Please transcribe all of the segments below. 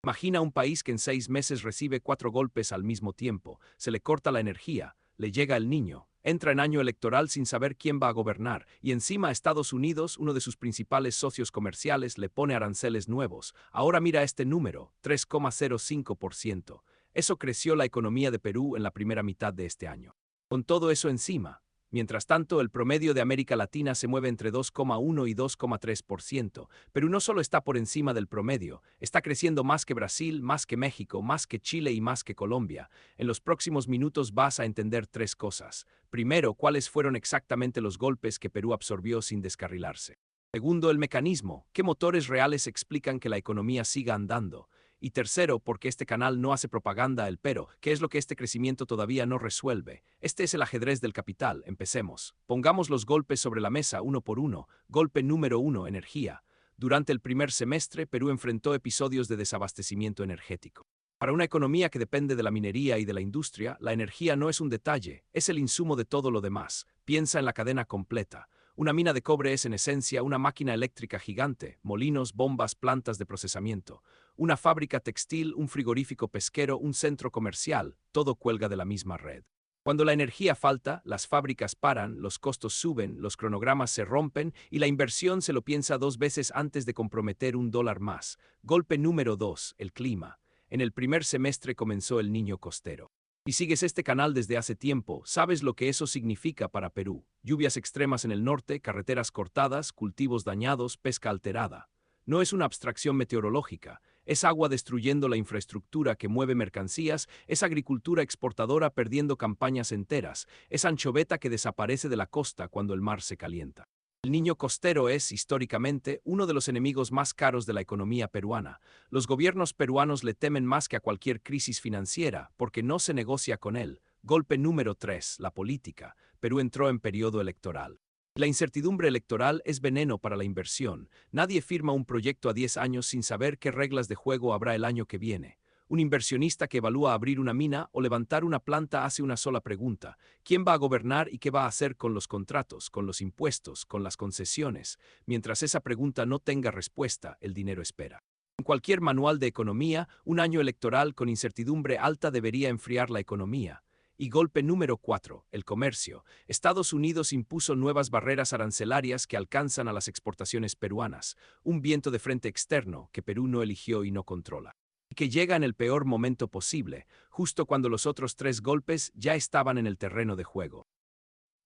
Imagina un país que en 6 meses recibe 4 golpes al mismo tiempo, se le corta la energía, le llega el niño, entra en año electoral sin saber quién va a gobernar, y encima Estados Unidos, uno de sus principales socios comerciales, le pone aranceles nuevos. Ahora mira este número, 3,05%. Eso creció la economía de Perú en la primera mitad de este año. Con todo eso encima, mientras tanto, el promedio de América Latina se mueve entre 2,1 y 2,3%. Perú no solo está por encima del promedio, está creciendo más que Brasil, más que México, más que Chile y más que Colombia. En los próximos minutos vas a entender tres cosas. Primero, cuáles fueron exactamente los golpes que Perú absorbió sin descarrilarse. Segundo, el mecanismo. ¿Qué motores reales explican que la economía siga andando? Y tercero, porque este canal no hace propaganda el pero, ¿qué es lo que este crecimiento todavía no resuelve? Este es el ajedrez del capital, empecemos. Pongamos los golpes sobre la mesa uno por uno. Golpe número 1, energía. Durante el primer semestre, Perú enfrentó episodios de desabastecimiento energético. Para una economía que depende de la minería y de la industria, la energía no es un detalle, es el insumo de todo lo demás. Piensa en la cadena completa. Una mina de cobre es en esencia una máquina eléctrica gigante, molinos, bombas, plantas de procesamiento. Una fábrica textil, un frigorífico pesquero, un centro comercial, todo cuelga de la misma red. Cuando la energía falta, las fábricas paran, los costos suben, los cronogramas se rompen y la inversión se lo piensa 2 veces antes de comprometer $1 más. Golpe número 2, el clima. En el primer semestre comenzó el Niño costero. Si sigues este canal desde hace tiempo, sabes lo que eso significa para Perú. Lluvias extremas en el norte, carreteras cortadas, cultivos dañados, pesca alterada. No es una abstracción meteorológica, es agua destruyendo la infraestructura que mueve mercancías, es agricultura exportadora perdiendo campañas enteras, es anchoveta que desaparece de la costa cuando el mar se calienta. El Niño costero es, históricamente, uno de los enemigos más caros de la economía peruana. Los gobiernos peruanos le temen más que a cualquier crisis financiera, porque no se negocia con él. Golpe número 3, la política. Perú entró en periodo electoral. La incertidumbre electoral es veneno para la inversión. Nadie firma un proyecto a 10 años sin saber qué reglas de juego habrá el año que viene. Un inversionista que evalúa abrir una mina o levantar una planta hace una sola pregunta: ¿quién va a gobernar y qué va a hacer con los contratos, con los impuestos, con las concesiones? Mientras esa pregunta no tenga respuesta, el dinero espera. En cualquier manual de economía, un año electoral con incertidumbre alta debería enfriar la economía. Y golpe número 4, el comercio. Estados Unidos impuso nuevas barreras arancelarias que alcanzan a las exportaciones peruanas, un viento de frente externo que Perú no eligió y no controla. Y que llega en el peor momento posible, justo cuando los otros 3 golpes ya estaban en el terreno de juego.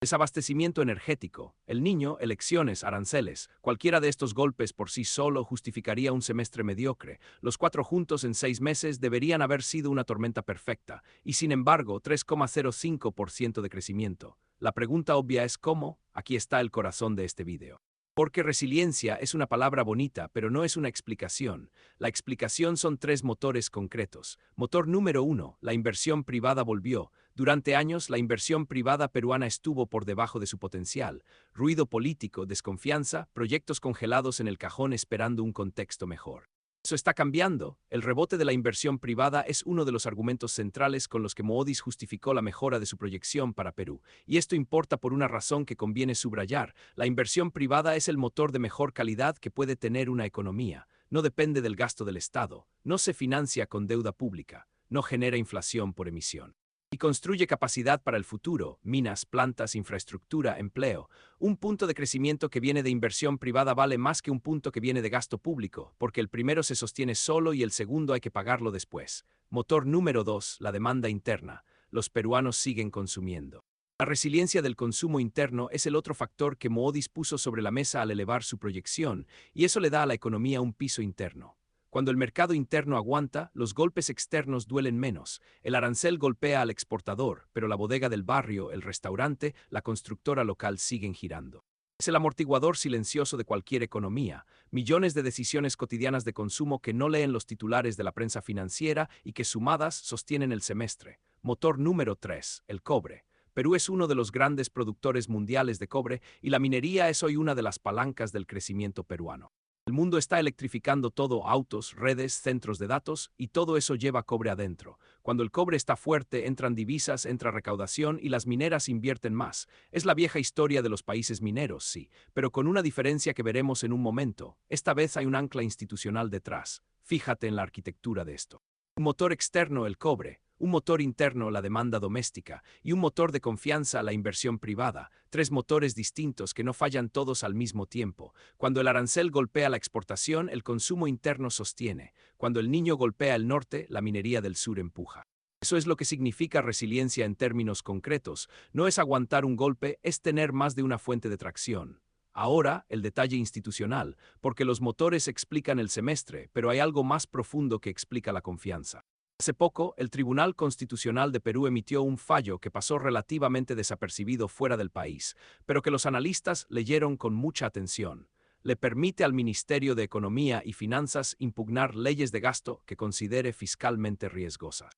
Desabastecimiento energético, el Niño, elecciones, aranceles. Cualquiera de estos golpes por sí solo justificaría un semestre mediocre. Los 4 juntos en 6 meses deberían haber sido una tormenta perfecta, y sin embargo 3,05% de crecimiento. La pregunta obvia es ¿cómo? Aquí está el corazón de este video. Porque resiliencia es una palabra bonita, pero no es una explicación. La explicación son 3 motores concretos. Motor número 1, la inversión privada volvió. Durante años, la inversión privada peruana estuvo por debajo de su potencial. Ruido político, desconfianza, proyectos congelados en el cajón esperando un contexto mejor. Eso está cambiando. El rebote de la inversión privada es uno de los argumentos centrales con los que Moody's justificó la mejora de su proyección para Perú. Y esto importa por una razón que conviene subrayar. La inversión privada es el motor de mejor calidad que puede tener una economía. No depende del gasto del Estado, no se financia con deuda pública, no genera inflación por emisión. Y construye capacidad para el futuro, minas, plantas, infraestructura, empleo. Un punto de crecimiento que viene de inversión privada vale más que un punto que viene de gasto público, porque el primero se sostiene solo y el segundo hay que pagarlo después. Motor número 2, la demanda interna. Los peruanos siguen consumiendo. La resiliencia del consumo interno es el otro factor que Moody's puso sobre la mesa al elevar su proyección, y eso le da a la economía un piso interno. Cuando el mercado interno aguanta, los golpes externos duelen menos. El arancel golpea al exportador, pero la bodega del barrio, el restaurante, la constructora local siguen girando. Es el amortiguador silencioso de cualquier economía. Millones de decisiones cotidianas de consumo que no leen los titulares de la prensa financiera y que sumadas sostienen el semestre. Motor número 3, el cobre. Perú es uno de los grandes productores mundiales de cobre y la minería es hoy una de las palancas del crecimiento peruano. El mundo está electrificando todo, autos, redes, centros de datos, y todo eso lleva cobre adentro. Cuando el cobre está fuerte, entran divisas, entra recaudación y las mineras invierten más. Es la vieja historia de los países mineros, sí, pero con una diferencia que veremos en un momento. Esta vez hay un ancla institucional detrás. Fíjate en la arquitectura de esto. Un motor externo, el cobre. Un motor interno, la demanda doméstica, y un motor de confianza, la inversión privada, tres motores distintos que no fallan todos al mismo tiempo. Cuando el arancel golpea la exportación, el consumo interno sostiene. Cuando el niño golpea el norte, la minería del sur empuja. Eso es lo que significa resiliencia en términos concretos. No es aguantar un golpe, es tener más de una fuente de tracción. Ahora, el detalle institucional, porque los motores explican el semestre, pero hay algo más profundo que explica la confianza. Hace poco, el Tribunal Constitucional de Perú emitió un fallo que pasó relativamente desapercibido fuera del país, pero que los analistas leyeron con mucha atención. Le permite al Ministerio de Economía y Finanzas impugnar leyes de gasto que considere fiscalmente riesgosas.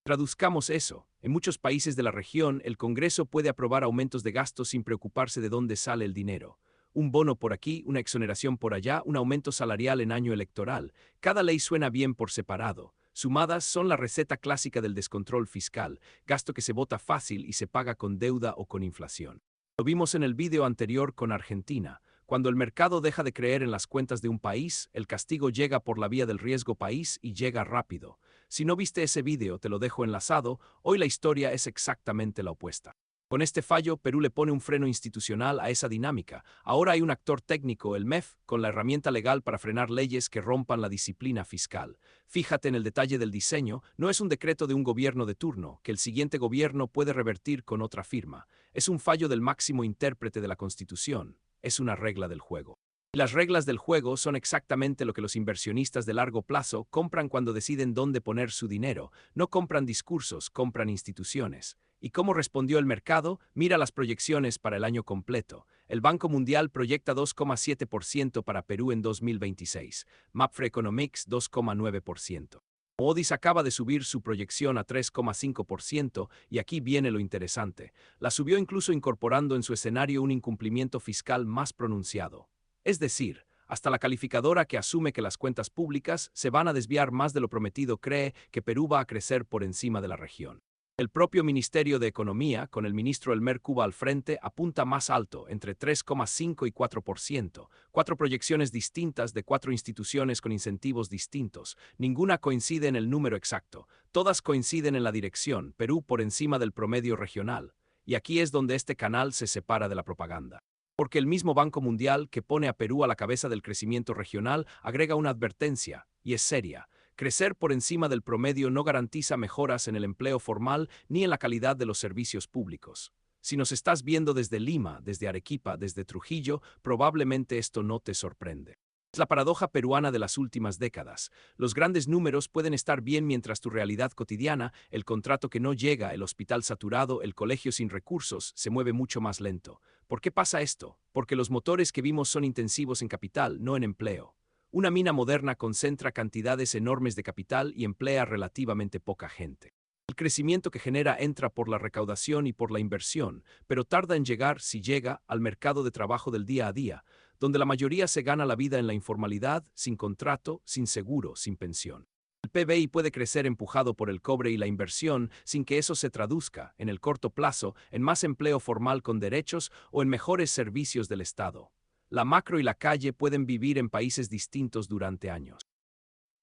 Traduzcamos eso. En muchos países de la región, el Congreso puede aprobar aumentos de gasto sin preocuparse de dónde sale el dinero. Un bono por aquí, una exoneración por allá, un aumento salarial en año electoral. Cada ley suena bien por separado. Sumadas son la receta clásica del descontrol fiscal, gasto que se bota fácil y se paga con deuda o con inflación. Lo vimos en el vídeo anterior con Argentina. Cuando el mercado deja de creer en las cuentas de un país, el castigo llega por la vía del riesgo país y llega rápido. Si no viste ese vídeo, te lo dejo enlazado, hoy la historia es exactamente la opuesta. Con este fallo, Perú le pone un freno institucional a esa dinámica. Ahora hay un actor técnico, el MEF, con la herramienta legal para frenar leyes que rompan la disciplina fiscal. Fíjate en el detalle del diseño, no es un decreto de un gobierno de turno, que el siguiente gobierno puede revertir con otra firma. Es un fallo del máximo intérprete de la Constitución. Es una regla del juego. Las reglas del juego son exactamente lo que los inversionistas de largo plazo compran cuando deciden dónde poner su dinero. No compran discursos, compran instituciones. ¿Y cómo respondió el mercado? Mira las proyecciones para el año completo. El Banco Mundial proyecta 2,7% para Perú en 2026. Mapfre Economics 2,9%. Moody's acaba de subir su proyección a 3,5% y aquí viene lo interesante. La subió incluso incorporando en su escenario un incumplimiento fiscal más pronunciado. Es decir, hasta la calificadora que asume que las cuentas públicas se van a desviar más de lo prometido cree que Perú va a crecer por encima de la región. El propio Ministerio de Economía, con el ministro Elmer Cuba al frente, apunta más alto, entre 3,5 y 4%. Cuatro proyecciones distintas de cuatro instituciones con incentivos distintos. Ninguna coincide en el número exacto. Todas coinciden en la dirección, Perú por encima del promedio regional. Y aquí es donde este canal se separa de la propaganda. Porque el mismo Banco Mundial, que pone a Perú a la cabeza del crecimiento regional, agrega una advertencia, y es seria. Crecer por encima del promedio no garantiza mejoras en el empleo formal ni en la calidad de los servicios públicos. Si nos estás viendo desde Lima, desde Arequipa, desde Trujillo, probablemente esto no te sorprende. Es la paradoja peruana de las últimas décadas. Los grandes números pueden estar bien mientras tu realidad cotidiana, el contrato que no llega, el hospital saturado, el colegio sin recursos, se mueve mucho más lento. ¿Por qué pasa esto? Porque los motores que vimos son intensivos en capital, no en empleo. Una mina moderna concentra cantidades enormes de capital y emplea relativamente poca gente. El crecimiento que genera entra por la recaudación y por la inversión, pero tarda en llegar, si llega, al mercado de trabajo del día a día, donde la mayoría se gana la vida en la informalidad, sin contrato, sin seguro, sin pensión. El PBI puede crecer empujado por el cobre y la inversión sin que eso se traduzca, en el corto plazo, en más empleo formal con derechos o en mejores servicios del Estado. La macro y la calle pueden vivir en países distintos durante años.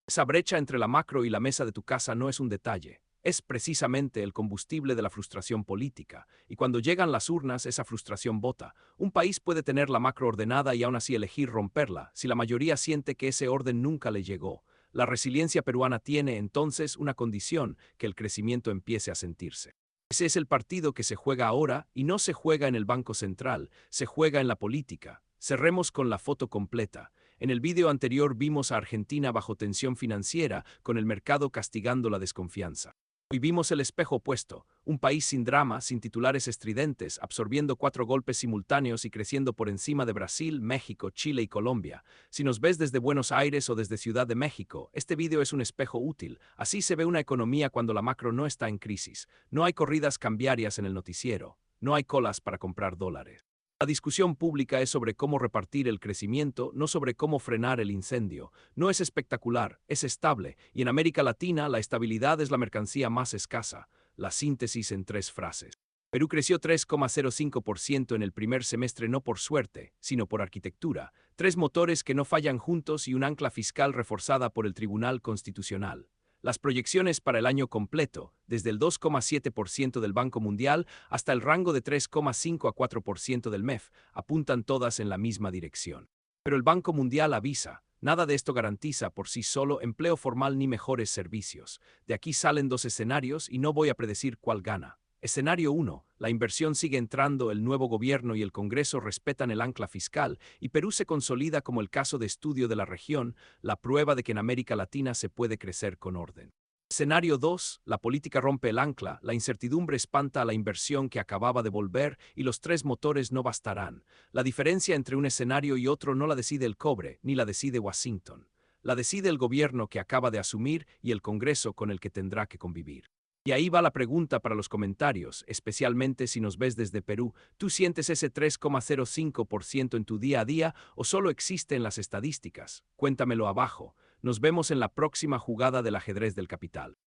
Esa brecha entre la macro y la mesa de tu casa no es un detalle, es precisamente el combustible de la frustración política, y cuando llegan las urnas esa frustración bota. Un país puede tener la macro ordenada y aún así elegir romperla, si la mayoría siente que ese orden nunca le llegó. La resiliencia peruana tiene entonces una condición, que el crecimiento empiece a sentirse. Ese es el partido que se juega ahora y no se juega en el Banco Central, se juega en la política. Cerremos con la foto completa. En el vídeo anterior vimos a Argentina bajo tensión financiera, con el mercado castigando la desconfianza. Hoy vimos el espejo opuesto, un país sin drama, sin titulares estridentes, absorbiendo 4 golpes simultáneos y creciendo por encima de Brasil, México, Chile y Colombia. Si nos ves desde Buenos Aires o desde Ciudad de México, este vídeo es un espejo útil. Así se ve una economía cuando la macro no está en crisis. No hay corridas cambiarias en el noticiero. No hay colas para comprar dólares. La discusión pública es sobre cómo repartir el crecimiento, no sobre cómo frenar el incendio. No es espectacular, es estable, y en América Latina la estabilidad es la mercancía más escasa. La síntesis en 3 frases. Perú creció 3,05% en el primer semestre no por suerte, sino por arquitectura, 3 motores que no fallan juntos y un ancla fiscal reforzada por el Tribunal Constitucional. Las proyecciones para el año completo, desde el 2,7% del Banco Mundial hasta el rango de 3,5 a 4% del MEF, apuntan todas en la misma dirección. Pero el Banco Mundial avisa, nada de esto garantiza por sí solo empleo formal ni mejores servicios. De aquí salen 2 escenarios y no voy a predecir cuál gana. Escenario 1. La inversión sigue entrando, el nuevo gobierno y el Congreso respetan el ancla fiscal y Perú se consolida como el caso de estudio de la región, la prueba de que en América Latina se puede crecer con orden. Escenario 2. La política rompe el ancla, la incertidumbre espanta a la inversión que acababa de volver y los 3 motores no bastarán. La diferencia entre un escenario y otro no la decide el cobre, ni la decide Washington. La decide el gobierno que acaba de asumir y el Congreso con el que tendrá que convivir. Y ahí va la pregunta para los comentarios, especialmente si nos ves desde Perú. ¿Tú sientes ese 3,05% en tu día a día o solo existe en las estadísticas? Cuéntamelo abajo. Nos vemos en la próxima jugada del ajedrez del capital.